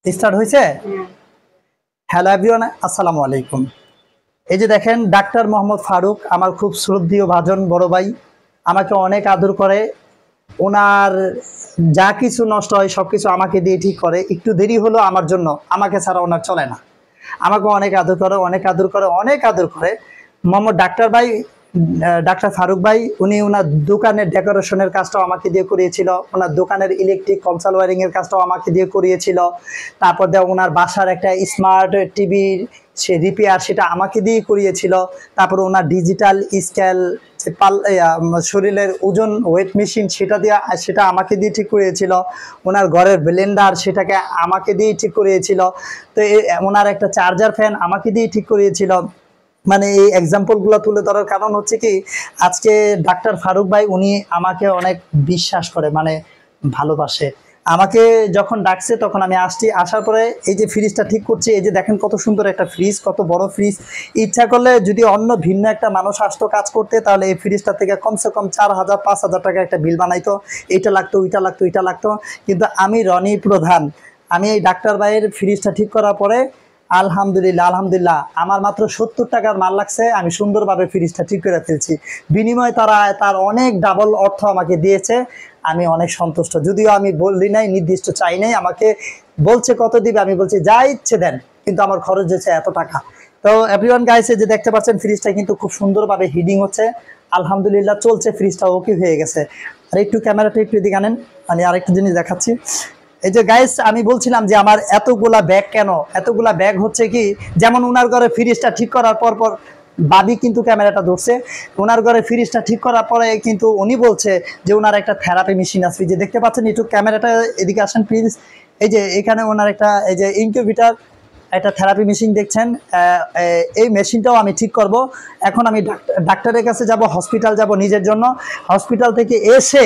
Start হয়েছে। Hello everyone, আসসালামু আলাইকুম। এই যে দেখেন ডাক্তার মোহাম্মদ ফারুক, আমার খুব শ্রদ্ধেয় ভাজন বড় ভাই, আমাকে অনেক আদর করে। ওনার যা কিছু নষ্ট হয় সবকিছু আমাকে দিয়ে ঠিক করে। একটু দেরি হলো আমার জন্য, আমাকে ছাড়া ওনার চলে না। আমাকে অনেক আদর করে, অনেক আদর করে, অনেক আদর করে। মোহাম্মদ ডাক্তার ভাই, ডাক্তার ফারুক ভাই, উনি ওনার দোকানের ডেকোরেশনের কাজটাও আমাকে দিয়ে করিয়েছিল। ওনার দোকানের ইলেকট্রিক কনসাল ওয়ারিং এর কাজটাও আমাকে দিয়ে করিয়েছিল। তারপর দিয়ে ওনার বাসার একটা স্মার্ট টিভি সে রিপেয়ার, সেটা আমাকে দিয়ে করিয়েছিল। তারপর ওনার ডিজিটাল স্কেল, যে শরীরের ওজন ওয়েট মেশিন, সেটা আমাকে দিয়ে ঠিক করিয়েছিল। ওনার ঘরের ব্লেন্ডার, সেটাকে আমাকে দিয়ে ঠিক করিয়েছিল। তো ওনার একটা চার্জার ফ্যান আমাকে দিয়ে ঠিক করিয়েছিল। মানে এই এক্সাম্পলগুলো তুলে ধরার কারণ হচ্ছে কি, আজকে ডাক্তার ফারুক ভাই উনি আমাকে অনেক বিশ্বাস করে, মানে ভালোবাসে। আমাকে যখন ডাকছে তখন আমি আসছি, আসার পরে এই যে ফ্রিজটা ঠিক করছি, এই যে দেখেন কত সুন্দর একটা ফ্রিজ, কত বড় ফ্রিজ। ইচ্ছা করলে যদি অন্য ভিন্ন একটা মানুষ আসতো কাজ করতে, তাহলে এই ফ্রিজটা থেকে কমসে কম 4,000 5,000 টাকা একটা বিল বানাইতো। এইটা লাগতো, ওইটা লাগতো, ওইটা লাগতো। কিন্তু আমি রনি প্রধান, আমি এই ডাক্তার ভাইয়ের ফ্রিজটা ঠিক করার পরে আলহামদুলিল্লাহ আলহামদুলিল্লাহ আমার মাত্র 70 টাকার মাল লাগছে, আমি সুন্দরভাবে ফ্রিজটা ঠিক করে ফেলছি। বিনিময়ে তার অনেক ডাবল অর্থ আমাকে দিয়েছে। আমি অনেক সন্তুষ্ট, যদিও আমি বলি নাই, নির্দিষ্ট চাই নাই। আমাকে বলছে কত দিবে, আমি বলছি যা ইচ্ছে দেন, কিন্তু আমার খরচ হয়েছে এত টাকা। তো এভরিওয়ান গাইস, যে দেখতে পাচ্ছেন ফ্রিজটা কিন্তু খুব সুন্দরভাবে হিটিং হচ্ছে। আলহামদুলিল্লাহ চলছে, ফ্রিজটা ওকে হয়ে গেছে। আর একটু ক্যামেরাটা একটু এদিকে আনেন, আমি আরেকটা জিনিস দেখাচ্ছি। এই যে গাইস, আমি বলছিলাম যে আমার এতগুলা ব্যাগ কেন, এতগুলা ব্যাগ হচ্ছে কি, যেমন ওনার ঘরে ফ্রিজটা ঠিক করার পর বাবি কিন্তু ক্যামেরাটা ধরছে। ওনার ঘরে ফ্রিজটা ঠিক করার পরে কিন্তু উনি বলছে যে ওনার একটা থেরাপি মেশিন আছে। যে দেখতে পাচ্ছেন, একটু ক্যামেরাটা এদিকে আসেন প্লিজ। এই যে এখানে ওনার একটা, এই যে ইনকিউবেটর, একটা থেরাপি মেশিন দেখছেন। এই মেশিনটাও আমি ঠিক করব। এখন আমি ডাক্তারের কাছে যাব, হসপিটাল যাব নিজের জন্য। হসপিটাল থেকে এসে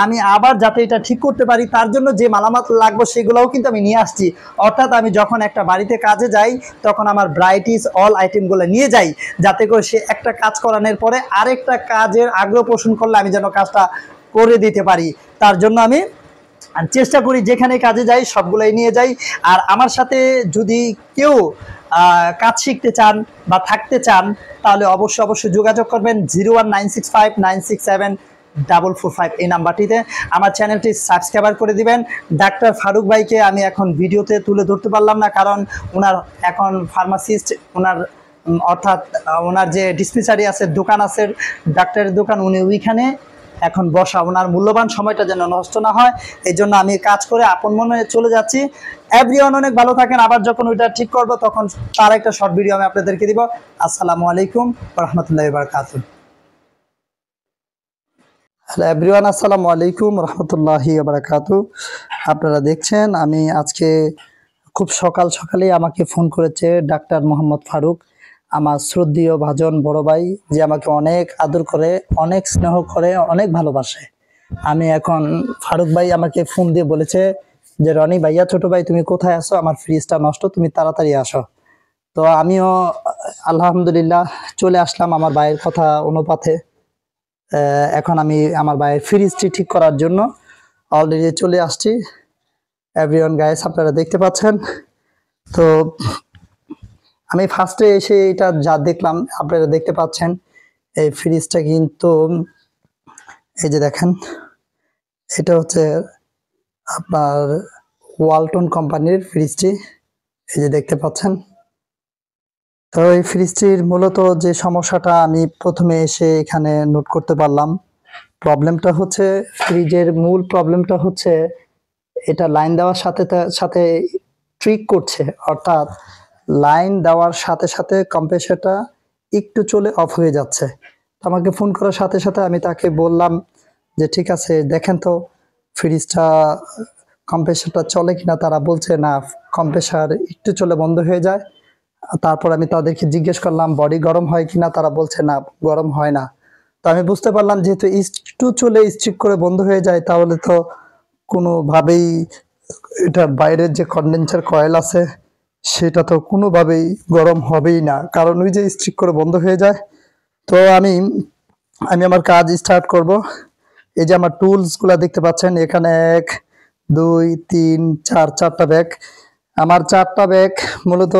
আমি আবার যাতে এটা ঠিক করতে পারি, তার জন্য যে মালামাল লাগবে সেগুলোও কিন্তু আমি নিয়ে আসছি। অর্থাৎ আমি যখন একটা বাড়িতে কাজে যাই, তখন আমার ব্রাইটিস অল আইটেমগুলো নিয়ে যাই, যাতে করে সে একটা কাজ করানোর পরে আরেকটা কাজের আগ্রহ পোষণ করলে আমি যেন কাজটা করে দিতে পারি। তার জন্য আমি চেষ্টা করি যেখানে কাজে যাই সবগুলাই নিয়ে যাই। আর আমার সাথে যদি কেউ কাজ শিখতে চান বা থাকতে চান, তাহলে অবশ্যই যোগাযোগ করবেন 01965967445 এই নাম্বারটিতে। আমার চ্যানেলটি সাবস্ক্রাইবার করে দিবেন। ডাক্তার ফারুক ভাইকে আমি এখন ভিডিওতে তুলে ধরতে পারলাম না, কারণ ওনার এখন ফার্মাসিস্ট, ওনার অর্থাৎ ওনার যে ডিসপেন্সারি আছে, দোকান আছে, ডাক্তারের দোকান, উনি ওইখানে এখন বসা। ওনার মূল্যবান সময়টা যেন নষ্ট না হয়, এই জন্য আমি কাজ করে আপন মনে চলে যাচ্ছি। এভরিওয়ান অনেক ভালো থাকেন। আবার যখন ওইটা ঠিক করব তখন তার একটা শর্ট ভিডিও আমি আপনাদেরকে দিব। আসসালামু আলাইকুম রহমতুল্লাহি ওয়া বারাকাতুহু। হ্যালো এভরিওয়ান, আসসালামু আলাইকুম রহমতুল্লাহি ওয়া বারাকাতুহু। আপনারা দেখছেন, আমি আজকে খুব সকালেই আমাকে ফোন করেছে ডাক্তার মোহাম্মদ ফারুক, আমার শ্রদ্ধেয় ভাজন বড় ভাই, যে আমাকে অনেক আদর করে, অনেক স্নেহ করে, অনেক ভালোবাসে। আমি এখন, ফারুক ভাই আমাকে ফোন দিয়ে বলেছে যে রনি ভাইয়া, ছোট ভাই তুমি কোথায় আসো, আমার ফ্রিজটা নষ্ট, তুমি তাড়াতাড়ি আসো। তো আমিও আলহামদুলিল্লাহ চলে আসলাম আমার ভাইয়ের কথা অনুপাতে। এখন আমি আমার ভাইয়ের ফ্রিজটি ঠিক করার জন্য অলরেডি চলে আসছি। এভরিওয়ান গাইস, আপনারা দেখতে পাচ্ছেন। তো আমি ফার্স্টে এসে এটা যা দেখলাম, আপনারা দেখতে পাচ্ছেন এই ফ্রিজটা কিন্তু, এই যে দেখেন, এটা হচ্ছে আপনার ওয়ালটন কোম্পানির ফ্রিজটি, এই যে দেখতে পাচ্ছেন। তো এই ফ্রিজটির মূলত যে সমস্যাটা আমি প্রথমে এসে এখানে নোট করতে পারলাম, প্রবলেমটা হচ্ছে, ফ্রিজের মূল প্রবলেমটা হচ্ছে এটা লাইন দেওয়ার সাথে সাথে ট্রিক করছে। অর্থাৎ লাইন দেওয়ার সাথে সাথে কম্প্রেসারটা একটু চলে অফ হয়ে যাচ্ছে। আমাকে ফোন করার সাথে সাথে আমি তাকে বললাম যে ঠিক আছে দেখেন তো ফ্রিজটা কম্প্রেসারটা চলে কিনা। তারা বলছে না, কম্প্রেসার একটু চলে বন্ধ হয়ে যায়। তারপর আমি তাদেরকে জিজ্ঞেস করলাম বডি গরম হয় কিনা, তারা বলছে না, গরম হয় না। তো আমি বুঝতে পারলাম যেহেতু একটু চলে স্ট্রিক করে বন্ধ হয়ে যায়, তাহলে তো কোনোভাবেই এটা বাইরের যে কন্ডেন্সার কয়েল আছে সেটা তো কোনোভাবেই গরম হবেই না, কারণ ওই যে স্ট্রিক করে বন্ধ হয়ে যায়। তো আমি আমার কাজ স্টার্ট করব। এই যে আমার টুলস গুলা দেখতে পাচ্ছেন, এখানে 1 2 3 4 4টা ব্যাগ। আমার 4টা ব্যাগ মূলত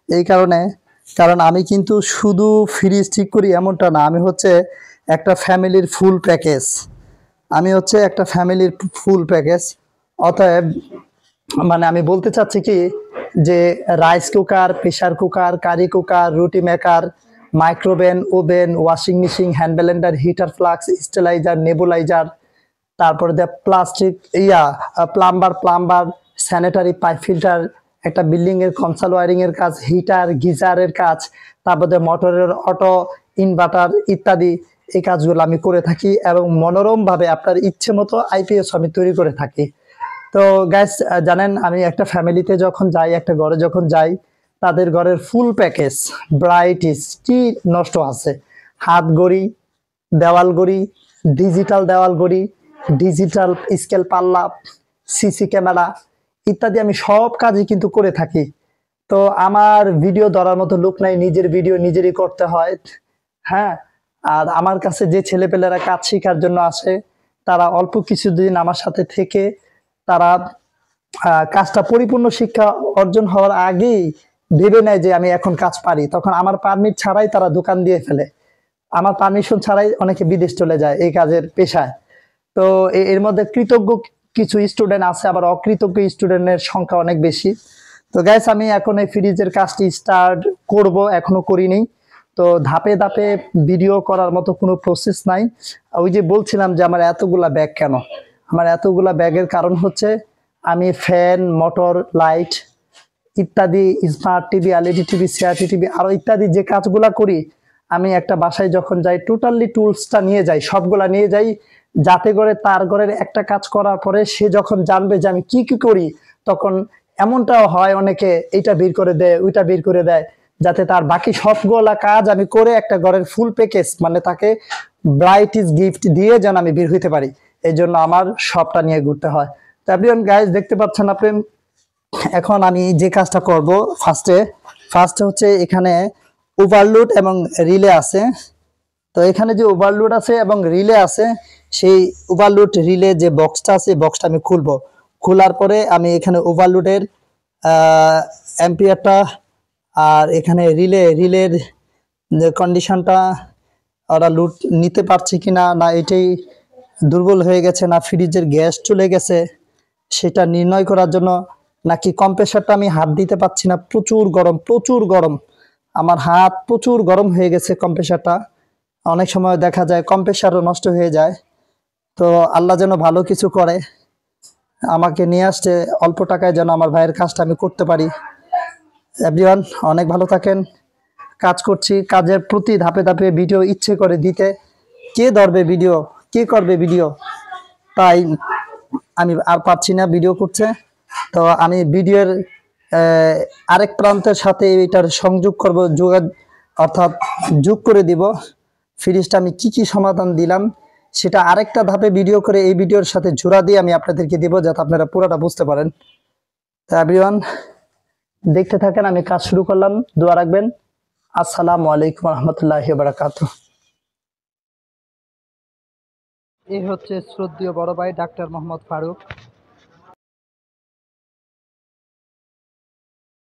এই কারণে, কারণ আমি কিন্তু শুধু ফ্রিজ ঠিক করি এমনটা না, আমি হচ্ছে একটা ফ্যামিলির ফুল প্যাকেজ। আমি হচ্ছে একটা ফ্যামিলির ফুল প্যাকেজ। অতএব মানে আমি বলতে চাচ্ছি কি, যে rice cooker, pressure cooker, curry cooker, রুটি maker, micro oven, oven, washing machine, hand blender, heater, flask, stabiliser, nebuliser, তারপরে plastic plumber, sanitary pipe filter, একটা বিল্ডিং এর কনসাল ওয়ারিং এর কাজ, হিটার, গিজারের কাজ, তারপরে মোটরের অটো, ইনভার্টার ইত্যাদি, এই কাজগুলো আমি করে থাকি এবং মনোরম ভাবে আপনার ইচ্ছে মতো আইপিএস আমি তৈরি করে থাকি। তো গাইস, জানেন আমি একটা ফ্যামিলিতে যখন যাই, একটা ঘরে যখন যাই, তাদের ঘরের ফুল প্যাকেজ ব্রাইটিস কি নষ্ট আছে, হাত ঘড়ি, দেওয়াল ঘড়ি, ডিজিটাল দেওয়াল ঘড়ি, ডিজিটাল স্কেল পাল্লা, সিসি ক্যামেরা ইত্যাদি আমি সব কাজই কিন্তু করে থাকি। তো আমার ভিডিও ধরার মতো লোক নাই, নিজের ভিডিও নিজেরই করতে হয়। হ্যাঁ, আর আমার কাছে যে ছেলেপেলেরা কাজ শেখার জন্য আসে, তারা অল্প কিছুদিন আমার সাথে থেকে তারা কাজটা পরিপূর্ণ শিক্ষা অর্জন হওয়ার আগেই ভেবে নেয় যে আমি এখন কাজ পারি, তখন আমার পারমিট ছাড়াই তারা দোকান দিয়ে ফেলে, আমার পারমিশন ছাড়াই অনেকে বিদেশ চলে যায় এই কাজের পেশায়। তো এর মধ্যে কৃতজ্ঞ কিছু স্টুডেন্ট আছে, আবার অকৃতজ্ঞ স্টুডেন্টের সংখ্যা অনেক বেশি। তো গাইস, আমি এখন এই ফ্রিজের কাজটি স্টার্ট করব, এখনো করিনি। তো ধাপে ধাপে ভিডিও করার মতো কোনো প্রসেস নাই। ওই যে বলছিলাম যে আমার এতগুলা ব্যাগ কেন, আমার এতগুলা ব্যাগের কারণ হচ্ছে আমি ফ্যান, মোটর, লাইট ইত্যাদি, smart TV, LED TV, CRT TV আরো ইত্যাদি যে কাজগুলা করি, আমি একটা বাসায় যখন যাই টোটালি টুলসটা নিয়ে যাই, সবগুলা নিয়ে যাই, যাতে করে তার ঘরের একটা কাজ করার পরে সে যখন জানবে যে আমি কি কি করি, তখন এমনটাও হয় অনেকে এইটা বের করে দেয়, ওইটা বের করে দেয়, যাতে তার বাকি সবগুলা কাজ আমি করে একটা ঘরের ফুল প্যাকেজ মানে তাকে ব্রাইটিস গিফট দিয়ে যেন আমি বের হইতে পারি। এই জন্য আমার সবটা নিয়ে ঘুরতে হয়। তো এভরিওয়ান গাইস, দেখতে পাচ্ছেন আপনি, এখন আমি যে কাজটা করব, ফার্স্টে হচ্ছে এখানে ওভারলোড এবং রিলে আছে। তো এখানে যে ওভারলোড আছে এবং রিলে আছে, সেই ওভারলোড রিলে যে বক্সটা আছে, বক্সটা আমি খুলবো। খোলার পরে আমি এখানে ওভারলোডের অ্যাম্পিয়ারটা আর এখানে রিলের যে কন্ডিশনটা, ওরা লুট নিতে পারছে কিনা, না এটাই দুর্বল হয়ে গেছে, না ফ্রিজের গ্যাস চলে গেছে, সেটা নির্ণয় করার জন্য, নাকি কম্প্রেসারটা আমি হাত দিতে পারছি না, প্রচুর গরম, আমার হাত প্রচুর গরম হয়ে গেছে কম্প্রেসারটা। অনেক সময় দেখা যায় কম্প্রেসারও নষ্ট হয়ে যায়। তো আল্লাহ যেন ভালো কিছু করে, আমাকে নিয়ে আসছে অল্প টাকায় যেন আমার ভাইয়ের কাজটা আমি করতে পারি। এভরিওয়ান অনেক ভালো থাকেন। কাজ করছি, কাজের প্রতি ধাপে ধাপে ভিডিও ইচ্ছে করে দিতে, কে ধরবে ভিডিও, কে করবে ভিডিও, তাই আমি আর পারছি না ভিডিও করছে। তো আমি ভিডিওর আরেক প্রান্তের সাথে এটার সংযোগ করব, অর্থাৎ যোগ করে দিব ফ্রিজটা আমি কি কি সমাধান দিলাম, সেটা আরেকটা ধাপে ভিডিও করে এই ভিডিওর সাথে জোড়া দিয়ে আমি আপনাদেরকে দিব, যাতে আপনারা পুরোটা বুঝতে পারেন। তো এভরিওয়ান দেখতে থাকেন, আমি কাজ শুরু করলাম, দোয়া রাখবেন। আসসালামু আলাইকুম রহমতুল্লাহি ওয়া বারাকাতুহু। এই হচ্ছে শ্রদ্ধেয় বড় ভাই ডাক্তার মোহাম্মদ ফারুক।